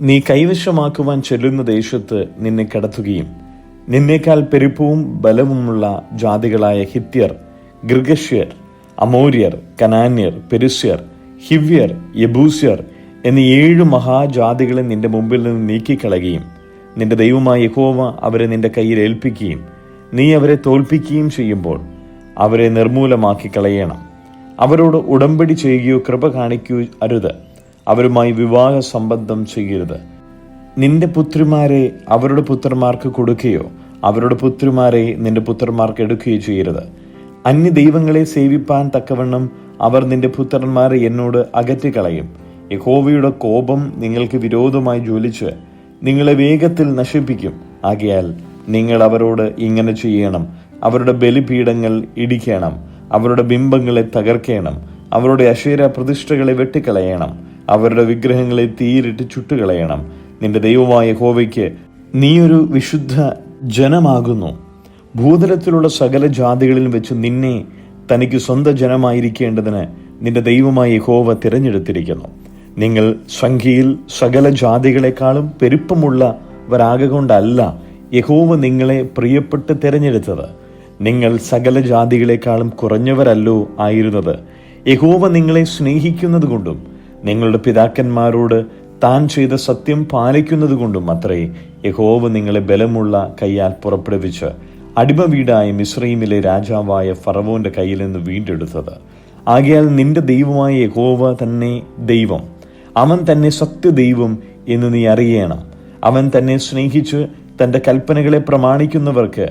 നീ കൈവശമാക്കുവാൻ ചെല്ലുന്ന ദേശത്ത് നിന്നെ കടത്തുകയും നിന്നേക്കാൾ പെരുപ്പവും ബലവുമുള്ള ജാതികളായ ഹിത്യർ, ഗിർഗശ്യർ, അമോര്യർ, കനാന്യർ, പെരിസ്യർ, ഹിവ്യർ, യെബൂസ്യർ എന്നീ 7 മഹാജാതികളെ നിന്റെ മുമ്പിൽ നിന്ന് നീക്കിക്കളയുകയും നിന്റെ ദൈവമായ യഹോവ അവരെ നിന്റെ കയ്യിൽ ഏൽപ്പിക്കുകയും നീ അവരെ തോൽപ്പിക്കുകയും ചെയ്യുമ്പോൾ അവരെ നിർമൂലമാക്കി കളയണം. അവരോട് ഉടമ്പടി ചെയ്യുകയോ കൃപ കാണിക്കുകയോ അരുത്. അവരുമായി വിവാഹ സംബന്ധം ചെയ്യരുത്. നിന്റെ പുത്രിമാരെ അവരുടെ പുത്രന്മാർക്ക് കൊടുക്കുകയോ അവരുടെ പുത്രിമാരെ നിന്റെ പുത്രന്മാർക്ക് എടുക്കുകയോ ചെയ്യരുത്. അന്യ ദൈവങ്ങളെ സേവിപ്പാൻ തക്കവണ്ണം അവർ നിന്റെ പുത്രന്മാരെ എന്നോട് അകറ്റിക്കളയും. യഹോവയുടെ കോപം നിങ്ങൾക്ക് വിരോധമായി ജ്വലിച്ച് നിങ്ങളെ വേഗത്തിൽ നശിപ്പിക്കും. ആകയാൽ നിങ്ങൾ അവരോട് ഇങ്ങനെ ചെയ്യണം: അവരുടെ ബലിപീഠങ്ങൾ ഇടിക്കണം, അവരുടെ ബിംബങ്ങളെ തകർക്കണം, അവരുടെ അശേര പ്രതിഷ്ഠകളെ വെട്ടിക്കളയണം, അവരുടെ വിഗ്രഹങ്ങളെ തീയിലിട്ട് ചുട്ടുകളയണം. നിന്റെ ദൈവമായ യഹോവയ്ക്ക് നീയൊരു വിശുദ്ധ ജനമാകുന്നു. ഭൂതലത്തിലുള്ള സകല ജാതികളിൽ വെച്ച് നിന്നെ തനിക്ക് സ്വന്തം ജനമായിരിക്കേണ്ടതിന് നിന്റെ ദൈവമായ യഹോവ തിരഞ്ഞെടുത്തിരിക്കുന്നു. നിങ്ങൾ സംഖ്യയിൽ സകല ജാതികളെക്കാളും പെരുപ്പമുള്ളവരാകൊണ്ടല്ല യഹോവ നിങ്ങളെ പ്രിയപ്പെട്ട് തിരഞ്ഞെടുത്തത്. നിങ്ങൾ സകല ജാതികളെക്കാളും കുറഞ്ഞവരല്ലോ ആയിരുന്നത്. യഹോവ നിങ്ങളെ സ്നേഹിക്കുന്നത് കൊണ്ടും നിങ്ങളുടെ പിതാക്കന്മാരോട് താൻ ചെയ്ത സത്യം പാലിക്കുന്നത് കൊണ്ടും അത്രേ യഹോവ നിങ്ങളെ ബലമുള്ള കയ്യാൽ പുറപ്പെടുവിച്ച് അടിമ വീടായ മിസ്രയീമിലെ രാജാവായ ഫറവോന്റെ കയ്യിൽ നിന്ന് വീണ്ടെടുത്തത്. ആകയാൽ നിന്റെ ദൈവമായ യഹോവ തന്നെ ദൈവം, അവൻ തന്നെ സത്യദൈവം എന്ന് നീ അറിയണം. അവൻ തന്നെ സ്നേഹിച്ച് തന്റെ കൽപ്പനകളെ പ്രമാണിക്കുന്നവർക്ക്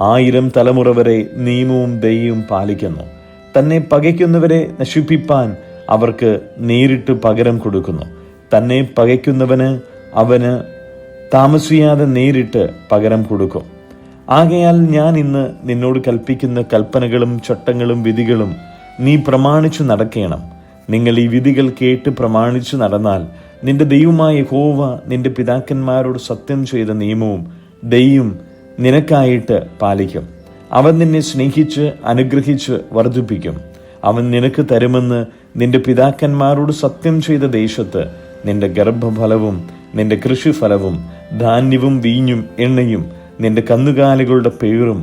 1000 തലമുറ വരെ നിയമവും ദയയും പാലിക്കുന്നു. തന്നെ പകയ്ക്കുന്നവരെ നശിപ്പിപ്പാൻ അവർക്ക് നേരിട്ട് പകരം കൊടുക്കുന്നു. തന്നെ പകയ്ക്കുന്നവന് അവന് താമസിയാതെ നേരിട്ട് പകരം കൊടുക്കും. ആകയാൽ ഞാൻ ഇന്ന് നിന്നോട് കൽപ്പിക്കുന്ന കൽപ്പനകളും ചട്ടങ്ങളും വിധികളും നീ പ്രമാണിച്ചു നടക്കണം. നിങ്ങൾ ഈ വിധികൾ കേട്ട് പ്രമാണിച്ചു നടന്നാൽ നിന്റെ ദൈവമായ യഹോവ നിന്റെ പിതാക്കന്മാരോട് സത്യം ചെയ്ത നിയമവും ദയയും നിനക്കായിട്ട് പാലിക്കും. അവൻ നിന്നെ സ്നേഹിച്ച് അനുഗ്രഹിച്ച് വർദ്ധിപ്പിക്കും. അവൻ നിനക്ക് തരുമെന്ന് നിന്റെ പിതാക്കന്മാരോട് സത്യം ചെയ്ത ദേശത്ത് നിന്റെ ഗർഭഫലവും നിന്റെ കൃഷിഫലവും ധാന്യവും വീഞ്ഞും എണ്ണയും നിന്റെ കന്നുകാലികളുടെ പേറും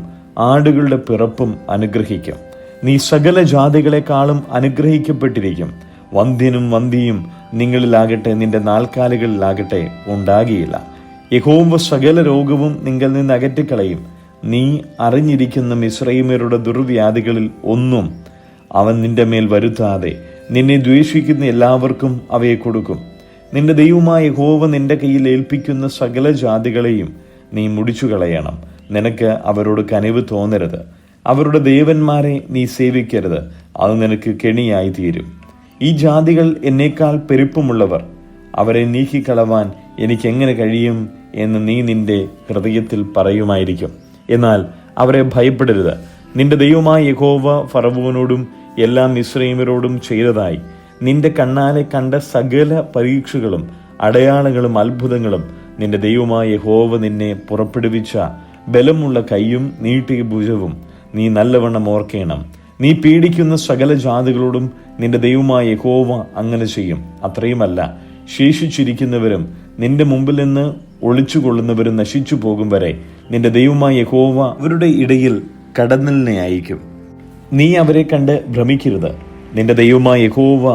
ആടുകളുടെ പിറപ്പും അനുഗ്രഹിക്കും. നീ സകല ജാതികളെക്കാളും അനുഗ്രഹിക്കപ്പെട്ടിരിക്കും. വന്ധ്യനും വന്ധ്യയും നിങ്ങളിലാകട്ടെ നിന്റെ നാൽക്കാലികളിലാകട്ടെ ഉണ്ടാകിയില്ല. യഹോവ സകല രോഗവും നിങ്ങൾ നിന്ന് അകറ്റിക്കളയും. നീ അറിഞ്ഞിരിക്കുന്ന മിസ്രയീമ്യരുടെ ദുർവ്യാധികളിൽ ഒന്നും അവൻ നിന്റെ മേൽ വരുത്താതെ നിന്നെ ദ്വേഷിക്കുന്ന എല്ലാവർക്കും അവയെ കൊടുക്കും. നിന്റെ ദൈവമായ യഹോവ നിന്റെ കയ്യിൽ ഏൽപ്പിക്കുന്ന സകല ജാതികളെയും നീ മുടിച്ചു കളയണം. നിനക്ക് അവരോട് കനിവ് തോന്നരുത്. അവരുടെ ദേവന്മാരെ നീ സേവിക്കരുത്. അത് നിനക്ക് കെണിയായി തീരും. ഈ ജാതികൾ എന്നേക്കാൾ പെരുപ്പമുള്ളവർ. അവരെ നീക്കിക്കളവാൻ എനിക്കെങ്ങനെ കഴിയും എന്ന് നീ നിന്റെ ഹൃദയത്തിൽ പറയുമായിരിക്കും. എന്നാൽ അവരെ ഭയപ്പെടരുത്. നിന്റെ ദൈവമായ യഹോവ ഫറവോനോടും എല്ലാ മിസ്രയീമ്യരോടും ചെയ്തതായി നിന്റെ കണ്ണാലെ കണ്ട സകല പരീക്ഷകളും അടയാളങ്ങളും അത്ഭുതങ്ങളും നിന്റെ ദൈവമായ യഹോവ നിന്നെ പുറപ്പെടുവിച്ച ബലമുള്ള കൈയും നീട്ടിയ ഭുജവും നീ നല്ലവണ്ണം ഓർക്കണം. നീ പീഡിക്കുന്ന സകല ജാതികളോടും നിന്റെ ദൈവമായ യഹോവ അങ്ങനെ ചെയ്യും. അത്രയുമല്ല, ശേഷിച്ചിരിക്കുന്നവരും നിന്റെ മുമ്പിൽ നിന്ന് ഒളിച്ചുകൊള്ളുന്നവരും നശിച്ചു പോകും വരെ നിന്റെ ദൈവമായ യഹോവ അവരുടെ ഇടയിൽ കടന്നലിനെ അയക്കും. നീ അവരെ കണ്ട് ഭ്രമിക്കരുത്. നിന്റെ ദൈവമായ യഹോവ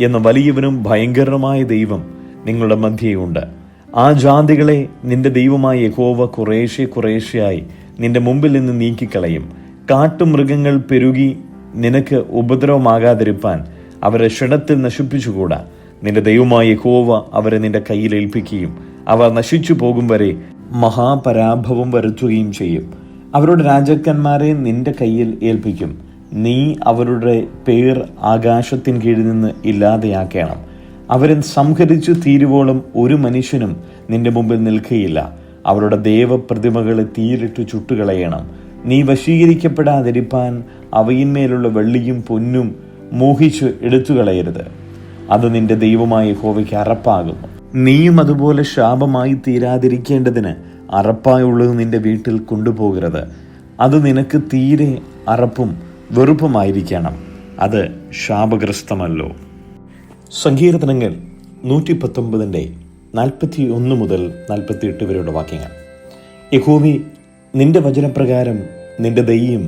എന്ന വലിയവനും ഭയങ്കരമായ ദൈവം നിങ്ങളുടെ മധ്യേയുണ്ട്. ആ ജാതികളെ നിന്റെ ദൈവമായ യഹോവ കുറേശ്ശെയായി നിന്റെ മുമ്പിൽ നിന്ന് നീക്കിക്കളയും. കാട്ടുമൃഗങ്ങൾ പെരുകി നിനക്ക് ഉപദ്രവമാകാതിരിപ്പാൻ അവരെ ക്ഷണത്തിൽ നശിപ്പിച്ചുകൂടാ. നിന്റെ ദൈവമായ യഹോവ അവരെ നിന്റെ കയ്യിൽ ഏൽപ്പിക്കുകയും അവർ നശിച്ചു പോകും വരെ മഹാപരാഭവം വരുത്തുകയും ചെയ്യും. അവരുടെ രാജാക്കന്മാരെ നിന്റെ കയ്യിൽ ഏൽപ്പിക്കും. നീ അവരുടെ പേർ ആകാശത്തിൻ കീഴിൽ നിന്ന് ഇല്ലാതെയാക്കണം. അവരെ സംഹരിച്ചു തീരുവോളം ഒരു മനുഷ്യനും നിന്റെ മുമ്പിൽ നിൽക്കുകയില്ല. അവരുടെ ദേവപ്രതിമകളെ തീയിലിട്ട് ചുട്ടുകളയണം. നീ വശീകരിക്കപ്പെടാതിരിപ്പാൻ അവയിന്മേലുള്ള വെള്ളിയും പൊന്നും മോഹിച്ച് എടുത്തുകളയരുത്. അത് നിന്റെ ദൈവമായ യഹോവയ്ക്ക് അറപ്പാകുന്നു. നീയും അതുപോലെ ശാപമായി തീരാതിരിക്കേണ്ടതിന് അറപ്പായുള്ളത് നിന്റെ വീട്ടിൽ കൊണ്ടുപോകരുത്. അത് നിനക്ക് തീരെ അറപ്പും വെറുപ്പുമായിരിക്കണം. അത് ശാപഗ്രസ്തമല്ലോ. സങ്കീർത്തനങ്ങൾ 119 41 മുതൽ 48 വരെയുള്ള വാക്യങ്ങൾ. യഹോവേ, നിന്റെ വചനപ്രകാരം നിന്റെ ദയയും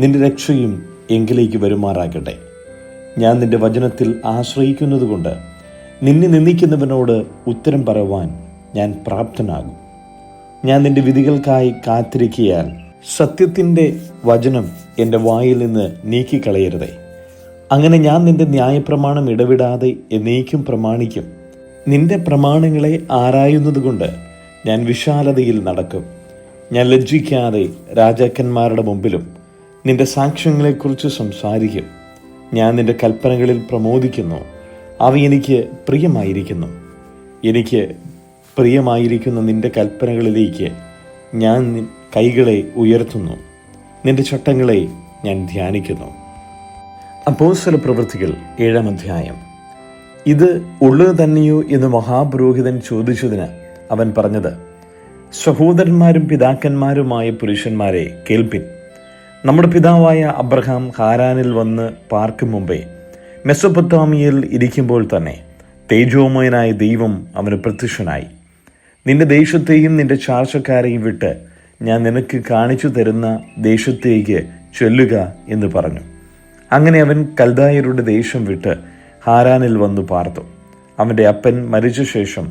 നിന്റെ രക്ഷയും എങ്കിലേക്ക് വരുമാറാകട്ടെ. ഞാൻ നിന്റെ വചനത്തിൽ ആശ്രയിക്കുന്നതുകൊണ്ട് നിന്നെ നിന്ദിക്കുന്നവനോട് ഉത്തരം പറയുവാൻ ഞാൻ പ്രാപ്തനാകും. ഞാൻ നിന്റെ വിധികൾക്കായി കാത്തിരിക്കയാൽ സത്യത്തിൻ്റെ വചനം എൻ്റെ വായിൽ നിന്ന് നീക്കിക്കളയരുതേ. അങ്ങനെ ഞാൻ നിന്റെ ന്യായപ്രമാണം ഇടവിടാതെ എന്നേക്കും പ്രമാണിക്കും. നിന്റെ പ്രമാണങ്ങളെ ആരായുന്നതുകൊണ്ട് ഞാൻ വിശാലതയിൽ നടക്കും. ഞാൻ ലജ്ജിക്കാതെ രാജാക്കന്മാരുടെ മുമ്പിലും നിന്റെ സാക്ഷ്യങ്ങളെക്കുറിച്ച് സംസാരിക്കും. ഞാൻ നിന്റെ കൽപ്പനകളിൽ പ്രമോദിക്കുന്നു. അവ എനിക്ക് പ്രിയമായിരിക്കുന്നു. എനിക്ക് പ്രിയമായിരിക്കുന്ന നിന്റെ കൽപ്പനകളിലേക്ക് ഞാൻ കൈകളെ ഉയർത്തുന്നു. നിന്റെ ചട്ടങ്ങളെ ഞാൻ ധ്യാനിക്കുന്നു. അപ്പോസ്തല പ്രവൃത്തികൾ 7-ാം അധ്യായം. ഇത് ഉള്ളത് തന്നെയോ എന്ന് മഹാപുരോഹിതൻ ചോദിച്ചതിന് അവൻ പറഞ്ഞത്, സഹോദരന്മാരും പിതാക്കന്മാരുമായ പുരുഷന്മാരെ കേൾപ്പിൻ. നമ്മുടെ പിതാവായ അബ്രഹാം ഹാരാനിൽ വന്ന് പാർക്കും മുമ്പേ മെസൊപ്പൊത്താമിയയിൽ ഇരിക്കുമ്പോൾ തന്നെ തേജോമയനായ ദൈവം അവന് പ്രത്യക്ഷനായി. നിന്റെ ദേശത്തെയും നിന്റെ ചാർച്ചക്കാരെയും വിട്ട് ഞാൻ നിനക്ക് കാണിച്ചു തരുന്ന ദേശത്തേക്ക് ചെല്ലുക എന്ന് പറഞ്ഞു. അങ്ങനെ അവൻ കൽദായരുടെ ദേശം വിട്ട് ഹാരാനിൽ വന്നു പാർത്തു. അവൻ്റെ അപ്പൻ മരിച്ച ശേഷം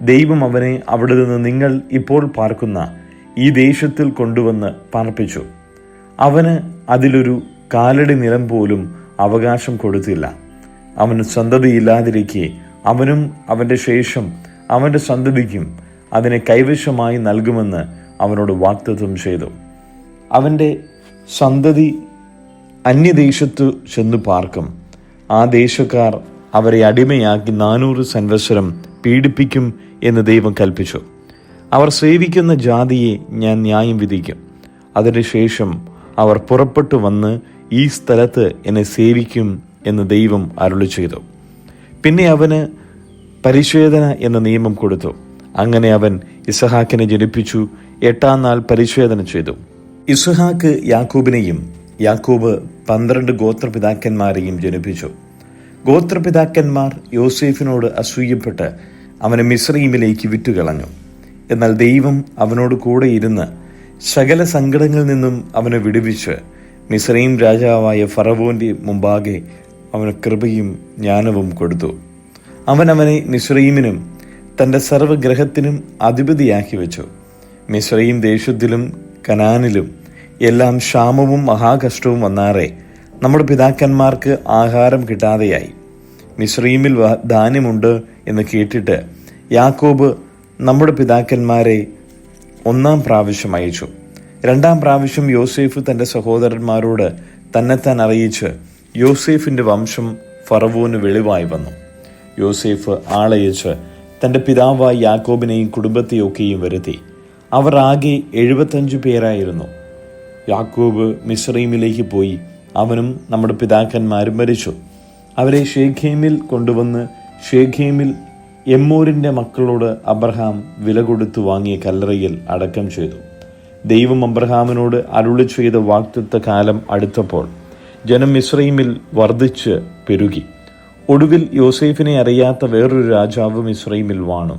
ദൈവം അവനെ അവിടെ നിന്ന് നിങ്ങൾ ഇപ്പോൾ പാർക്കുന്ന ഈ ദേശത്തിൽ കൊണ്ടുവന്ന് പാർപ്പിച്ചു. അവന് അതിലൊരു കാലടി നിലം പോലും അവകാശം കൊടുത്തില്ല. അവന് സന്തതിയില്ലാതിരിക്കെ അവനും അവൻ്റെ ശേഷം അവൻ്റെ സന്തതിക്കും അതിനെ കൈവശമായി നൽകുമെന്ന് അവനോട് വാഗ്ദത്തം ചെയ്തു. അവൻ്റെ സന്തതി അന്യദേശത്തു ചെന്നു പാർക്കും. ആ ദേശക്കാർ അവരെ അടിമയാക്കി 400 സംവത്സരം പീഡിപ്പിക്കും എന്ന് ദൈവം കൽപ്പിച്ചു. അവർ സേവിക്കുന്ന ജാതിയെ ഞാൻ ന്യായം വിധിക്കും. അതിനുശേഷം അവർ പുറപ്പെട്ടു വന്ന് ഈ സ്ഥലത്ത് എന്നെ സേവിക്കും എന്ന് ദൈവം അരുളി ചെയ്തു. പിന്നെ അവന് പരിച്ഛേദന എന്ന നിയമം കൊടുത്തു. അങ്ങനെ അവൻ ഇസഹാക്കിനെ ജനിപ്പിച്ചു. 8-ാം നാൾ പരിച്ഛേദന ചെയ്തു. ഇസഹാക്ക് യാക്കോബിനെയും യാക്കോബ് 12 ഗോത്രപിതാക്കന്മാരെയും ജനിപ്പിച്ചു. ഗോത്രപിതാക്കന്മാർ യോസേഫിനോട് അസൂയപ്പെട്ട് അവനെ മിസ്രയീമിലേക്ക് വിറ്റുകളഞ്ഞു. എന്നാൽ ദൈവം അവനോട് കൂടെ ഇരുന്ന് സകല സങ്കടങ്ങളിൽ നിന്നും അവനെ വിടുവിച്ച് മിസ്രയീം രാജാവായ ഫറവോന്റെ മുമ്പാകെ അവന് കൃപയും ജ്ഞാനവും കൊടുത്തു. അവനെ മിസ്രയീമിനും തൻ്റെ സർവ്വഗ്രഹത്തിനും അധിപതിയാക്കി വെച്ചു. മിസ്രയീം ദേശത്തിലും കനാനിലും എല്ലാം ക്ഷാമവും മഹാകഷ്ടവും വന്നാറെ നമ്മുടെ പിതാക്കന്മാർക്ക് ആഹാരം കിട്ടാതെയായി. മിസ്രയീമിൽ ധാന്യമുണ്ട് എന്ന് കേട്ടിട്ട് യാക്കോബ് നമ്മുടെ പിതാക്കന്മാരെ 1-ാം പ്രാവശ്യം അയച്ചു. 2-ാം പ്രാവശ്യം യോസേഫ് തൻ്റെ സഹോദരന്മാരോട് തന്നെത്താൻ അറിയിച്ച് യോസേഫിൻ്റെ വംശം ഫറവോന് വെളിവായി വന്നു. യോസേഫ് ആളയച്ച് തൻ്റെ പിതാവായ യാക്കോബിനെയും കുടുംബത്തെയൊക്കെയും വരുത്തി. അവർ ആകെ 75 പേരായിരുന്നു. യാക്കോബ് മിസ്രയീമിലേക്ക് പോയി. അവനും നമ്മുടെ പിതാക്കന്മാരും മരിച്ചു. അവരെ ഷേഖേമിൽ കൊണ്ടുവന്ന് ഷേഖേമിൽ എമ്മോരിൻ്റെ മക്കളോട് അബ്രഹാം വില കൊടുത്തു വാങ്ങിയ കല്ലറയിൽ അടക്കം ചെയ്തു. ദൈവം അബ്രഹാമിനോട് അരുളി ചെയ്ത വാഗ്ദത്ത കാലം അടുത്തപ്പോൾ ജനം മിസ്രയീമിൽ വർദ്ധിച്ച് പെരുകി. ഒടുവിൽ യോസേഫിനെ അറിയാത്ത വേറൊരു രാജാവ് മിസ്രയീമിൽ വാണു.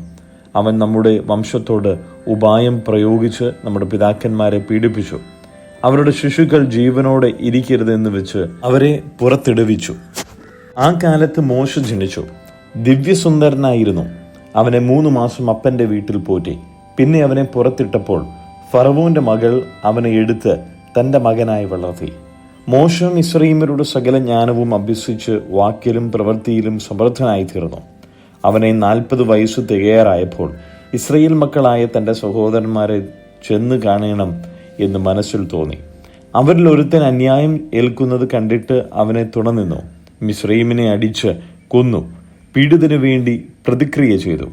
അവൻ നമ്മുടെ വംശത്തോട് ഉപായം പ്രയോഗിച്ച് നമ്മുടെ പിതാക്കന്മാരെ പീഡിപ്പിച്ചു. അവരുടെ ശിശുക്കൾ ജീവനോടെ ഇരിക്കരുതെന്ന് വെച്ച് അവരെ പുറത്തിടുവിച്ചു. ആ കാലത്ത് മോശ ജനിച്ചു. ദിവ്യസുന്ദരനായിരുന്നു. അവനെ 3 മാസം അപ്പൻ്റെ വീട്ടിൽ പോറ്റി. പിന്നെ അവനെ പുറത്തിട്ടപ്പോൾ ഫറവോന്റെ മകൾ അവനെ എടുത്ത് തൻ്റെ മകനായി വളർത്തി. മോശ മിസ്രയീമ്യരുടെ സകല ജ്ഞാനവും അഭ്യസിച്ച് വാക്കിലും പ്രവൃത്തിയിലും സമർത്ഥനായി തീർന്നു. അവനെ 40 വയസ്സ് തികയാറായപ്പോൾ ഇസ്രയേൽ മക്കളായ തൻ്റെ സഹോദരന്മാരെ ചെന്ന് കാണണം എന്ന് മനസ്സിൽ തോന്നി. അവരിൽ ഒരുത്തൻ അന്യായം ഏൽക്കുന്നത് കണ്ടിട്ട് അവനെ തുണനിന്നു. മിസ്രയീമിനെ അടിച്ച് കൊന്നു. പീഡിതനു വേണ്ടി പ്രതിക്രിയ ചെയ്തു.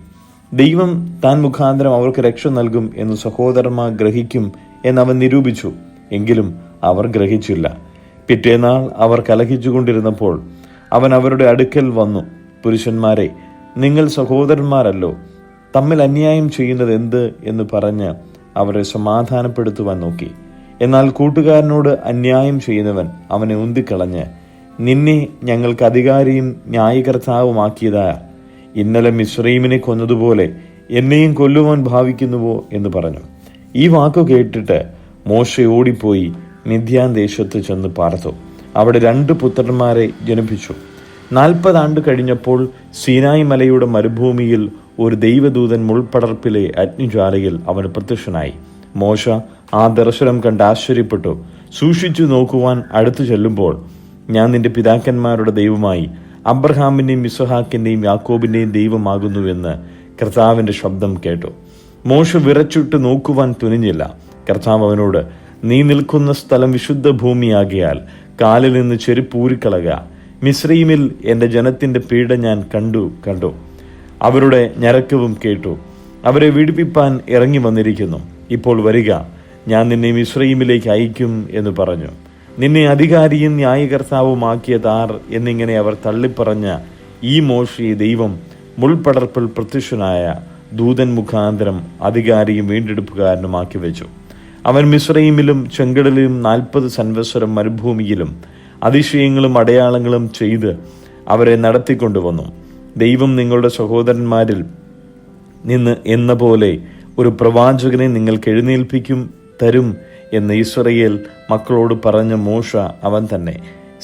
ദൈവം താൻ മുഖാന്തരം അവർക്ക് രക്ഷ നൽകും എന്ന് സഹോദരന്മാർ ഗ്രഹിക്കും എന്നവൻ നിരൂപിച്ചു. എങ്കിലും അവർ ഗ്രഹിച്ചില്ല. പിറ്റേന്നാൾ അവർ കലഹിച്ചുകൊണ്ടിരുന്നപ്പോൾ അവൻ അവരുടെ അടുക്കൽ വന്നു. പുരുഷന്മാരെ, നിങ്ങൾ സഹോദരന്മാരല്ലോ, തമ്മിൽ അന്യായം ചെയ്യുന്നത് എന്ത് എന്ന് പറഞ്ഞ് അവരെ സമാധാനപ്പെടുത്തുവാൻ നോക്കി. എന്നാൽ കൂട്ടുകാരനോട് അന്യായം ചെയ്യുന്നവൻ അവനെ ഉന്തിക്കളഞ്ഞ്, നിന്നെ ഞങ്ങൾക്ക് അധികാരിയും ന്യായകർത്താവുമാക്കിയതാ ഇന്നലെ മിസ്രയീമിനെ കൊന്നതുപോലെ എന്നെയും കൊല്ലുവാൻ ഭാവിക്കുന്നുവോ എന്ന് പറഞ്ഞു. ഈ വാക്കു കേട്ടിട്ട് മോശെ ഓടിപ്പോയി മിദ്യാൻ ദേശത്ത് ചെന്ന് പാർത്തു. അവിടെ 2 പുത്രന്മാരെ ജനിപ്പിച്ചു. 40 ആണ്ട് കഴിഞ്ഞപ്പോൾ സീനായി മലയുടെ മരുഭൂമിയിൽ ഒരു ദൈവദൂതൻ മുൾപടർപ്പിലെ അഗ്നിജ്വാലയിൽ അവന് പ്രത്യക്ഷനായി. മോശ ആ ദർശനം കണ്ട് ആശ്ചര്യപ്പെട്ടു. സൂക്ഷിച്ചു നോക്കുവാൻ അടുത്തു ചെല്ലുമ്പോൾ, ഞാൻ നിന്റെ പിതാക്കന്മാരുടെ ദൈവമായി അബ്രഹാമിന്റെയും ഇസ്ഹാക്കിന്റെയും യാക്കോബിന്റെയും ദൈവമാകുന്നുവെന്ന് കർത്താവിന്റെ ശബ്ദം കേട്ടു. മോശ വിറച്ചിട്ട് നോക്കുവാൻ തുനിഞ്ഞില്ല. കർത്താവ് അവനോട്, നീ നിൽക്കുന്ന സ്ഥലം വിശുദ്ധ ഭൂമിയാകിയാൽ കാലിൽ നിന്ന് ചെരുപ്പൂരിക്കളക. മിസ്രയീമിൽ എന്റെ ജനത്തിന്റെ പീഡ ഞാൻ കണ്ടു. അവരുടെ ഞരക്കവും കേട്ടു. അവരെ വിടുവിപ്പാൻ ഇറങ്ങി വന്നിരിക്കുന്നു. ഇപ്പോൾ വരിക, ഞാൻ നിന്നെ മിസ്രയീമിലേക്ക് അയക്കും എന്ന് പറഞ്ഞു. നിന്നെ അധികാരിയും ന്യായകർത്താവുമാക്കിയത് ആർ എന്നിങ്ങനെ അവർ തള്ളിപ്പറഞ്ഞ ഈ മോശയെ ദൈവം മുൾപടർപ്പിൽ പ്രത്യക്ഷനായ ദൂതൻ മുഖാന്തരം അധികാരിയും വീണ്ടെടുപ്പുകാരനുമാക്കി വെച്ചു. അവൻ മിസ്രയീമിലും ചെങ്കടലിലും 40 സംവത്സരം മരുഭൂമിയിലും അതിശയങ്ങളും അടയാളങ്ങളും ചെയ്ത് അവരെ നടത്തിക്കൊണ്ടുവന്നു. ദൈവം നിങ്ങളുടെ സഹോദരന്മാരിൽ നിന്ന് എന്ന പോലെ ഒരു പ്രവാചകനെ നിങ്ങൾക്ക് എഴുന്നേൽപ്പിക്കും തരും എന്ന് ഇസ്രായേൽ മക്കളോട് പറഞ്ഞ മോശ അവൻ തന്നെ.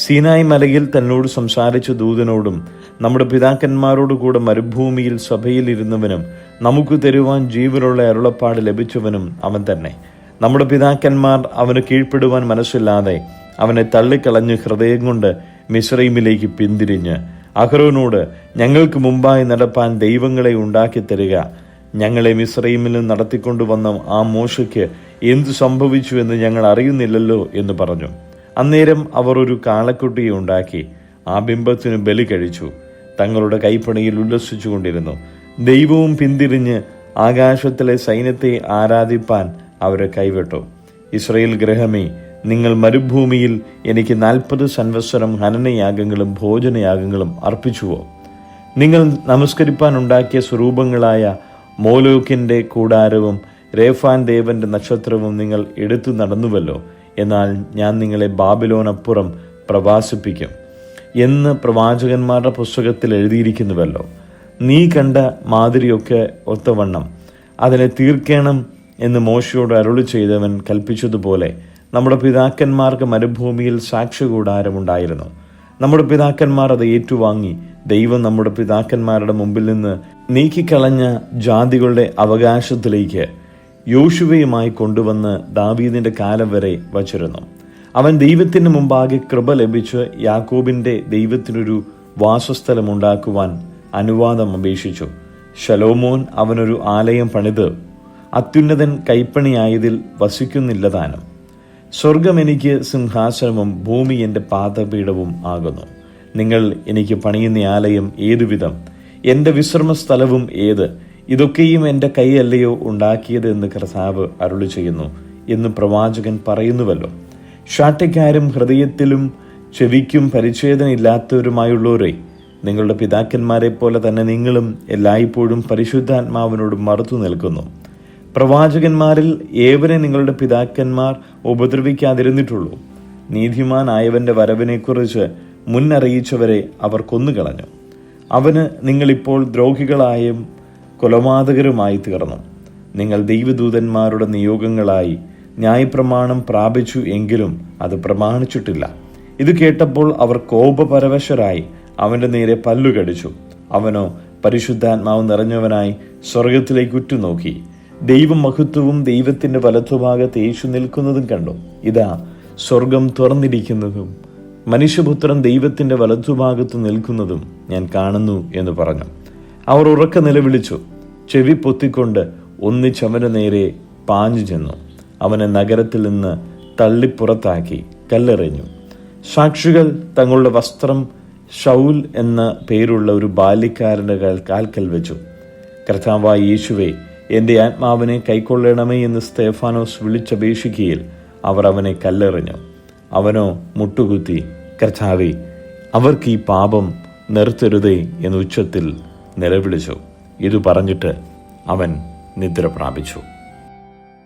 സീനായി മലയിൽ തന്നോട് സംസാരിച്ച ദൂതനോടും നമ്മുടെ പിതാക്കന്മാരോട് കൂടെ മരുഭൂമിയിൽ സഭയിൽ ഇരുന്നവനും നമുക്ക് തരുവാൻ ജീവനുള്ള അരുളപ്പാട് ലഭിച്ചവനും അവൻ തന്നെ. നമ്മുടെ പിതാക്കന്മാർ അവന് കീഴ്പ്പെടുവാൻ മനസ്സില്ലാതെ അവനെ തള്ളിക്കളഞ്ഞ് ഹൃദയം കൊണ്ട് മിസ്രയീമിലേക്ക് പിന്തിരിഞ്ഞ് അഹരോനോട്, ഞങ്ങൾക്ക് മുമ്പായി നടപ്പാൻ ദൈവങ്ങളെ ഉണ്ടാക്കി തരിക. ഞങ്ങളെ മിസ്രയീമിൽ നിന്ന് നടത്തിക്കൊണ്ടുവന്ന ആ മോശയ്ക്ക് എന്തു സംഭവിച്ചു എന്ന് ഞങ്ങൾ അറിയുന്നില്ലല്ലോ എന്ന് പറഞ്ഞു. അന്നേരം അവർ ഒരു കാളക്കുട്ടിയെ ഉണ്ടാക്കി ആ ബിംബത്തിന് ബലി കഴിച്ചു. തങ്ങളുടെ കൈപ്പണിയിൽ ഉല്ലസിച്ചുകൊണ്ടിരുന്നു. ദൈവവും പിന്തിരിഞ്ഞ് ആകാശത്തിലെ സൈന്യത്തെ ആരാധിപ്പാൻ അവരെ കൈവിട്ടു. ഇസ്രായേൽ ഗൃഹമേ, നിങ്ങൾ മരുഭൂമിയിൽ എനിക്ക് 40 സംവത്സരം ഹനനയാഗങ്ങളും ഭോജനയാഗങ്ങളും അർപ്പിച്ചുവോ? നിങ്ങൾ നമസ്കരിപ്പാൻ ഉണ്ടാക്കിയ സ്വരൂപങ്ങളായ മോലോക്കിന്റെ കൂടാരവും രേഫാൻ ദേവന്റെ നക്ഷത്രവും നിങ്ങൾ എടുത്തു നടന്നുവല്ലോ. എന്നാൽ ഞാൻ നിങ്ങളെ ബാബിലോനപ്പുറം പ്രവാസിപ്പിക്കും എന്ന് പ്രവാചകന്മാരുടെ പുസ്തകത്തിൽ എഴുതിയിരിക്കുന്നുവല്ലോ. നീ കണ്ട മാതിരിയൊക്കെ ഒത്തവണ്ണം അതിനെ തീർക്കണം എന്ന് മോശയോട് അരുളി ചെയ്തവൻ കൽപ്പിച്ചതുപോലെ നമ്മുടെ പിതാക്കന്മാർക്ക് മരുഭൂമിയിൽ സാക്ഷ്യകൂടാരമുണ്ടായിരുന്നു. നമ്മുടെ പിതാക്കന്മാർ അത് ഏറ്റുവാങ്ങി ദൈവം നമ്മുടെ പിതാക്കന്മാരുടെ മുമ്പിൽ നിന്ന് നീക്കിക്കളഞ്ഞ ജാതികളുടെ അവകാശത്തിലേക്ക് യോശുവയുമായി കൊണ്ടുവന്ന് ദാവീദിന്റെ കാലം വരെ വച്ചിരുന്നു. അവൻ ദൈവത്തിന് മുമ്പാകെ കൃപ ലഭിച്ച് യാക്കോബിന്റെ ദൈവത്തിനൊരു വാസസ്ഥലമുണ്ടാക്കുവാൻ അനുവാദം അപേക്ഷിച്ചു. ശലോമോൻ അവനൊരു ആലയം പണിത് അത്യുന്നതൻ കൈപ്പണിയായതിൽ വസിക്കുന്നില്ലതാനും. സ്വർഗം എനിക്ക് സിംഹാസനവും ഭൂമി എൻ്റെ പാദപീഠവും ആകുന്നു. നിങ്ങൾ എനിക്ക് പണിയുന്ന ആലയം ഏതുവിധം? എൻ്റെ വിശ്രമസ്ഥലവും ഏത്? ഇതൊക്കെയും എൻ്റെ കൈയല്ലയോ ഉണ്ടാക്കിയത് എന്ന് കർത്താവ് അരുളി ചെയ്യുന്നു എന്ന് പ്രവാചകൻ പറയുന്നുവല്ലോ. ശാഠ്യക്കാരും ഹൃദയത്തിലും ചെവിക്കും പരിച്ഛേദനയില്ലാത്തവരുമായുള്ളവരെ, നിങ്ങളുടെ പിതാക്കന്മാരെ പോലെ തന്നെ നിങ്ങളും എല്ലായ്പ്പോഴും പരിശുദ്ധാത്മാവിനോട് മറുത്തു നിൽക്കുന്നു. പ്രവാചകന്മാരിൽ ഏവരെ നിങ്ങളുടെ പിതാക്കന്മാർ ഉപദ്രവിക്കാതിരുന്നിട്ടുള്ളൂ. നീതിമാനായവന്റെ വരവിനെക്കുറിച്ച് മുന്നറിയിച്ചവരെ അവർ കൊന്നുകളഞ്ഞു. അവന് നിങ്ങളിപ്പോൾ ദ്രോഹികളായും കൊലപാതകരുമായി തീർന്നു. നിങ്ങൾ ദൈവദൂതന്മാരുടെ നിയോഗങ്ങളായി ന്യായപ്രമാണം പ്രാപിച്ചു എങ്കിലും അത് പ്രമാണിച്ചിട്ടില്ല. ഇത് കേട്ടപ്പോൾ അവർ കോപപരവശരായി അവന്റെ നേരെ പല്ലുകടിച്ചു. അവനോ പരിശുദ്ധാത്മാവ് നിറഞ്ഞവനായി സ്വർഗത്തിലേക്ക് ഉറ്റുനോക്കി ദൈവമഹത്വവും ദൈവത്തിന്റെ വലത്തുഭാഗത്ത് യേശു നിൽക്കുന്നതും കണ്ടു. ഇതാ, സ്വർഗം തുറന്നിരിക്കുന്നതും മനുഷ്യപുത്രൻ ദൈവത്തിന്റെ വലത്തുഭാഗത്ത് നിൽക്കുന്നതും ഞാൻ കാണുന്നു എന്ന് പറഞ്ഞു. അവർ ഉറക്കെ നിലവിളിച്ചു. ചെവി പൊത്തിക്കൊണ്ട് ഒന്നിച്ചവന്റെ നേരെ പാഞ്ഞു ചെന്നു. അവനെ നഗരത്തിൽ നിന്ന് തള്ളിപ്പുറത്താക്കി കല്ലെറിഞ്ഞു. സാക്ഷികൾ തങ്ങളുടെ വസ്ത്രം ശൗൽ എന്ന പേരുള്ള ഒരു ബാല്യക്കാരന്റെ കാൽക്കൽ വെച്ചു. കർത്താവായ യേശുവേ, എന്റെ ആത്മാവിനെ കൈക്കൊള്ളണമേ എന്ന് സ്തെഫാനോസ് വിളിച്ചപേക്ഷിക്കയിൽ അവർ അവനെ കല്ലെറിഞ്ഞു. അവനോ മുട്ടുകുത്തി, കർത്താവേ, അവർക്ക് ഈ പാപം നിർത്തരുതേ എന്ന് ഉച്ചത്തിൽ നിലവിളിച്ചു. ഇതു പറഞ്ഞിട്ട് അവൻ നിദ്ര പ്രാപിച്ചു.